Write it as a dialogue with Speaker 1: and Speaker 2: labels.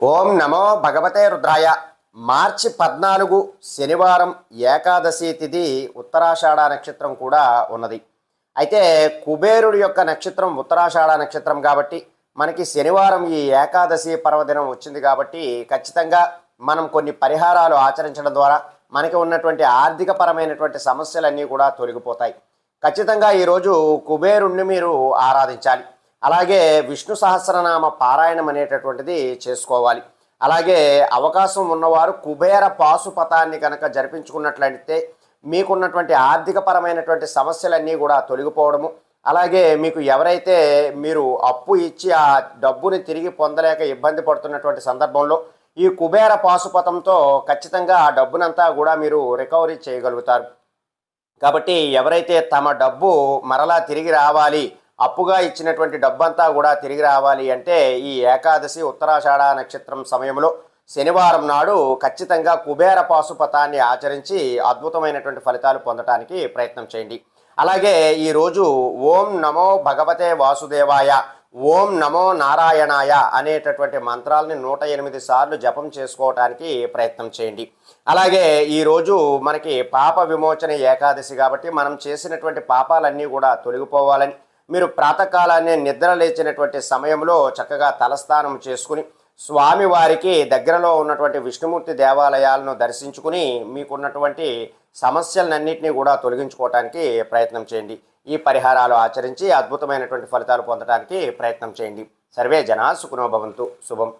Speaker 1: ఓం నమో భగవతే రుద్రాయ. మార్చి 14 శనివారం ఏకాదశి తిథి ఉత్తరాషాఢ నక్షత్రం కూడా ఉన్నది. అయితే కుబేరుడి యొక్క నక్షత్రం ఉత్తరాషాఢ నక్షత్రం కాబట్టి మనకి శనివారం ఈ ఏకాదశి పర్వదినం వచ్చింది కాబట్టి ఖచ్చితంగా మనం కొన్ని పరిహారాలు ఆచరించడం ద్వారా మనకి ఉన్నటువంటి ఆర్థిక పరమైనటువంటి సమస్యలన్నీ కూడా తొలగిపోతాయి. ఖచ్చితంగా ఈరోజు కుబేరుణ్ణి మీరు ఆరాధించాలి. అలాగే విష్ణు సహస్రనామ పారాయణం అనేటటువంటిది చేసుకోవాలి. అలాగే అవకాశం ఉన్నవారు కుబేర పాశుపతాన్ని కనుక జరిపించుకున్నట్లయితే మీకున్నటువంటి ఆర్థిక పరమైనటువంటి సమస్యలన్నీ కూడా తొలగిపోవడము, అలాగే మీకు ఎవరైతే మీరు అప్పు ఇచ్చి ఆ డబ్బుని తిరిగి పొందలేక ఇబ్బంది పడుతున్నటువంటి సందర్భంలో ఈ కుబేర పాశుపతంతో ఖచ్చితంగా ఆ డబ్బునంతా కూడా మీరు రికవరీ చేయగలుగుతారు. కాబట్టి ఎవరైతే తమ డబ్బు మరలా తిరిగి రావాలి, అప్పుగా ఇచ్చినటువంటి డబ్బంతా కూడా తిరిగి రావాలి అంటే ఈ ఏకాదశి ఉత్తరాషాఢ నక్షత్రం సమయంలో శనివారం నాడు ఖచ్చితంగా కుబేర పాశుపతాన్ని ఆచరించి అద్భుతమైనటువంటి ఫలితాలు పొందడానికి ప్రయత్నం చేయండి. అలాగే ఈరోజు ఓం నమో భగవతే వాసుదేవాయ, ఓం నమో నారాయణాయ అనేటటువంటి మంత్రాలని 108 సార్లు జపం చేసుకోవటానికి ప్రయత్నం చేయండి. అలాగే ఈరోజు మనకి పాప విమోచన ఏకాదశి కాబట్టి మనం చేసినటువంటి పాపాలన్నీ కూడా తొలగిపోవాలని మీరు ప్రాతకాలాన్ని నిద్ర లేచినటువంటి సమయంలో చక్కగా తలస్నానం చేసుకుని స్వామివారికి దగ్గరలో ఉన్నటువంటి విష్ణుమూర్తి దేవాలయాలను దర్శించుకుని మీకున్నటువంటి సమస్యలన్నింటినీ కూడా తొలగించుకోవటానికి ప్రయత్నం చేయండి. ఈ పరిహారాలు ఆచరించి అద్భుతమైనటువంటి ఫలితాలు పొందడానికి ప్రయత్నం చేయండి. సర్వే జనా సుఖినో భవంతు. శుభం.